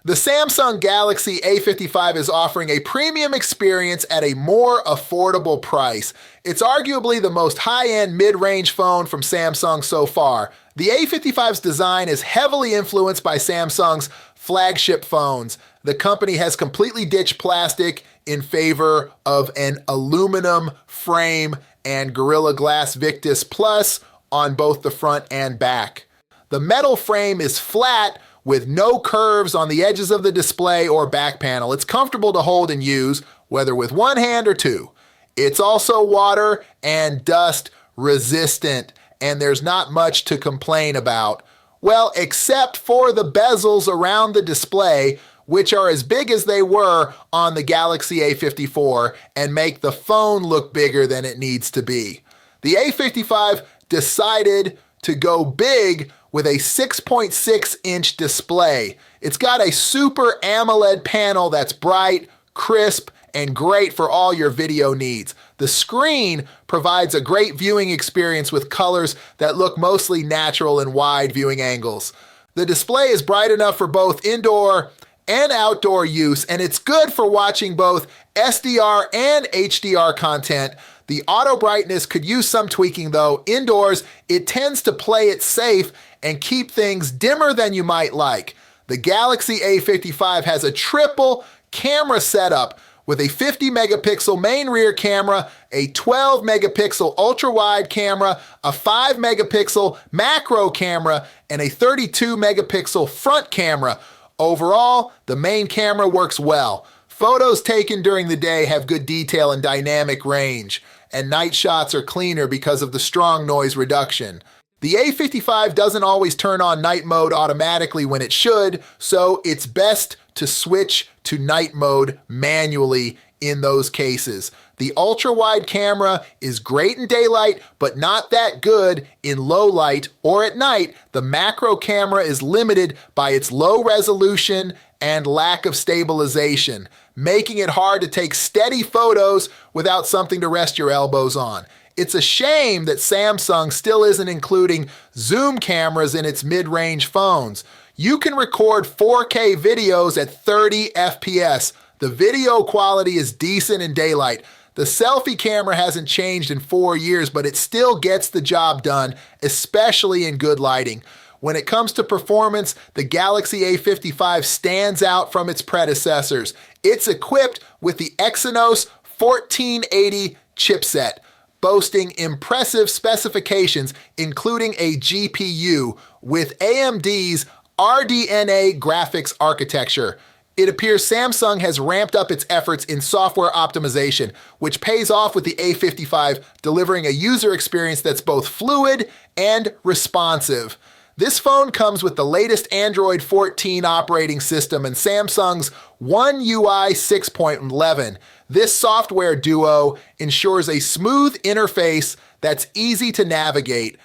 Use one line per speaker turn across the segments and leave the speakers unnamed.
The Samsung Galaxy A55 is offering a premium experience at a more affordable price. It's arguably the most high-end mid-range phone from Samsung so far. The A55's design is heavily influenced by Samsung's flagship phones. The company has completely ditched plastic in favor of an aluminum frame and Gorilla Glass Victus Plus on both the front and back. The metal frame is flat with no curves on the edges of the display or back panel. It's comfortable to hold and use, whether with one hand or two. It's also water and dust resistant, and there's not much to complain about. Well, except for the bezels around the display, which are as big as they were on the Galaxy A54 and make the phone look bigger than it needs to be. The A55 decided to go big with a 6.6-inch display. It's got a Super AMOLED panel that's bright, crisp, and great for all your video needs. The screen provides a great viewing experience with colors that look mostly natural in wide viewing angles. The display is bright enough for both indoor and outdoor use, and it's good for watching both SDR and HDR content. The auto brightness could use some tweaking though. Indoors, it tends to play it safe and keep things dimmer than you might like. The Galaxy A55 has a triple camera setup with a 50 megapixel main rear camera, a 12 megapixel ultra wide camera, a 5 megapixel macro camera, and a 32 megapixel front camera. Overall, the main camera works well. Photos taken during the day have good detail and dynamic range, and night shots are cleaner because of the strong noise reduction. The A55 doesn't always turn on night mode automatically when it should, so it's best to switch to night mode manually in those cases. The ultra-wide camera is great in daylight, but not that good in low light or at night. The macro camera is limited by its low resolution and lack of stabilization, making it hard to take steady photos without something to rest your elbows on. It's a shame that Samsung still isn't including zoom cameras in its mid-range phones. You can record 4K videos at 30 FPS. The video quality is decent in daylight. The selfie camera hasn't changed in 4 years, but it still gets the job done, especially in good lighting. When it comes to performance, the Galaxy A55 stands out from its predecessors. It's equipped with the Exynos 1480 chipset, boasting impressive specifications, including a GPU with AMD's RDNA graphics architecture. It appears Samsung has ramped up its efforts in software optimization, which pays off with the A55 delivering a user experience that's both fluid and responsive. This phone comes with the latest Android 14 operating system and Samsung's One UI 6.11. This software duo ensures a smooth interface that's easy to navigate.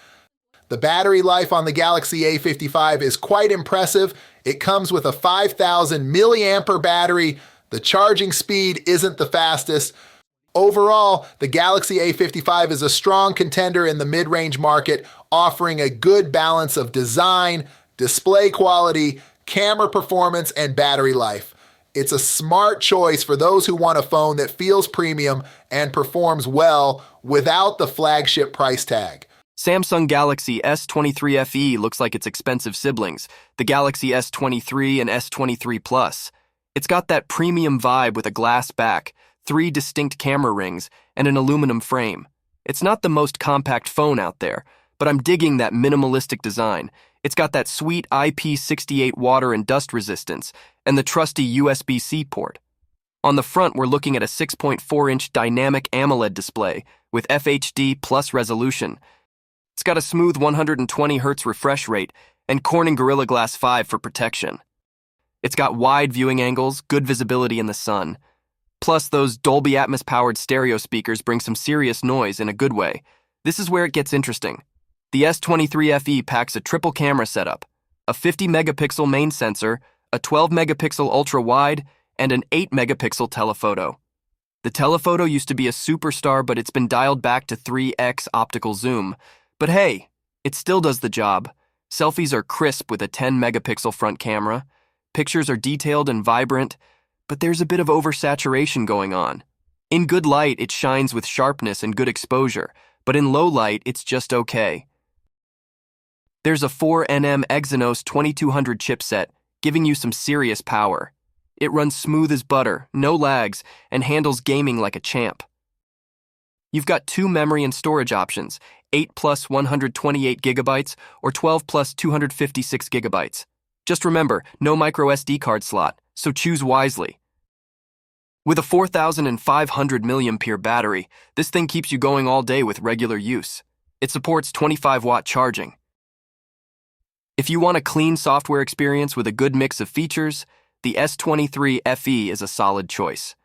The battery life on the Galaxy A55 is quite impressive. It comes with a 5,000 milliampere battery. The charging speed isn't the fastest. Overall, the Galaxy A55 is a strong contender in the mid-range market, offering a good balance of design, display quality, camera performance, and battery life. It's a smart choice for those who want a phone that feels premium and performs well without the flagship price tag.
Samsung Galaxy S23 FE looks like its expensive siblings, the Galaxy S23 and S23 Plus. It's got that premium vibe with a glass back, 3 distinct camera rings, and an aluminum frame. It's not the most compact phone out there, but I'm digging that minimalistic design. It's got that sweet IP68 water and dust resistance, and the trusty USB-C port. On the front, we're looking at a 6.4-inch dynamic AMOLED display with FHD plus resolution. It's got a smooth 120 Hz refresh rate and Corning Gorilla Glass 5 for protection. It's got wide viewing angles, good visibility in the sun. Plus, those Dolby Atmos-powered stereo speakers bring some serious noise in a good way. This is where it gets interesting. The S23 FE packs a triple camera setup, a 50 megapixel main sensor, a 12 megapixel ultra-wide, and an 8 megapixel telephoto. The telephoto used to be a superstar, but it's been dialed back to 3x optical zoom. But hey, it still does the job. Selfies are crisp with a 10 megapixel front camera. Pictures are detailed and vibrant, but there's a bit of oversaturation going on. In good light, it shines with sharpness and good exposure, but in low light, it's just okay. There's a 4nm Exynos 2200 chipset, giving you some serious power. It runs smooth as butter, no lags, and handles gaming like a champ. You've got 2 memory and storage options, 8 plus 128 gigabytes or 12 plus 256 gigabytes. Just remember, no micro SD card slot, so choose wisely. With a 4,500 mAh battery, this thing keeps you going all day with regular use. It supports 25-watt charging. If you want a clean software experience with a good mix of features, the S23 FE is a solid choice.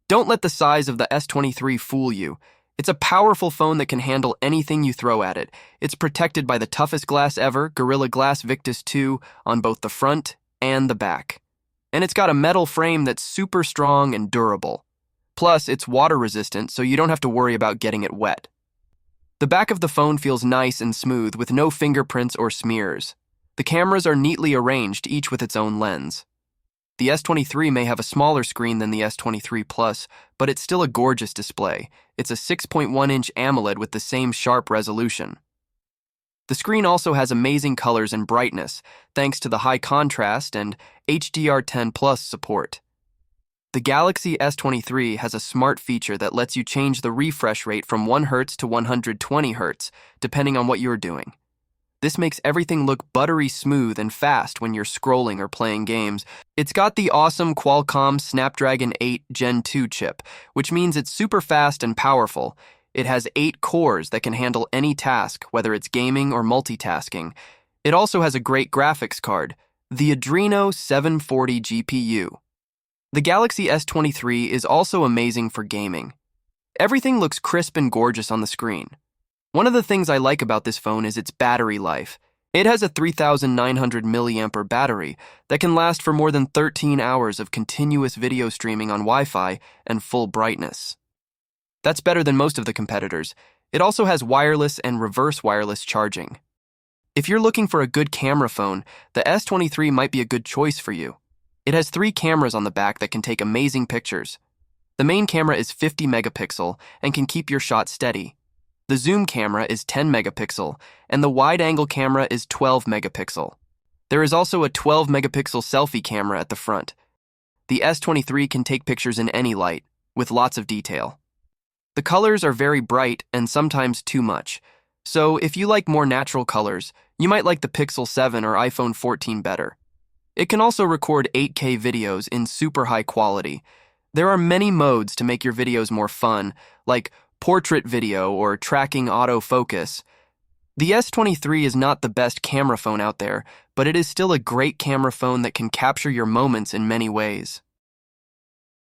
Don't let the size of the S23 fool you. It's a powerful phone that can handle anything you throw at it. It's protected by the toughest glass ever, Gorilla Glass Victus 2, on both the front and the back. And it's got a metal frame that's super strong and durable. Plus, it's water resistant, so you don't have to worry about getting it wet. The back of the phone feels nice and smooth with no fingerprints or smears. The cameras are neatly arranged, each with its own lens. The S23 may have a smaller screen than the S23 Plus, but it's still a gorgeous display. It's a 6.1-inch AMOLED with the same sharp resolution. The screen also has amazing colors and brightness, thanks to the high contrast and HDR10 Plus support. The Galaxy S23 has a smart feature that lets you change the refresh rate from 1 Hz to 120 Hz, depending on what you're doing. This makes everything look buttery smooth and fast when you're scrolling or playing games. It's got the awesome Qualcomm Snapdragon 8 Gen 2 chip, which means it's super fast and powerful. It has 8 cores that can handle any task, whether it's gaming or multitasking. It also has a great graphics card, the Adreno 740 GPU. The Galaxy S23 is also amazing for gaming. Everything looks crisp and gorgeous on the screen. One of the things I like about this phone is its battery life. It has a 3,900 mAh battery that can last for more than 13 hours of continuous video streaming on Wi-Fi and full brightness. That's better than most of the competitors. It also has wireless and reverse wireless charging. If you're looking for a good camera phone, the S23 might be a good choice for you. It has 3 cameras on the back that can take amazing pictures. The main camera is 50 megapixel and can keep your shot steady. The zoom camera is 10 megapixel, and the wide-angle camera is 12 megapixel. There is also a 12 megapixel selfie camera at the front. The S23 can take pictures in any light, with lots of detail. The colors are very bright and sometimes too much, so if you like more natural colors, you might like the Pixel 7 or iPhone 14 better. It can also record 8K videos in super high quality. There are many modes to make your videos more fun, like portrait video or tracking autofocus. The S23 is not the best camera phone out there, but it is still a great camera phone that can capture your moments in many ways.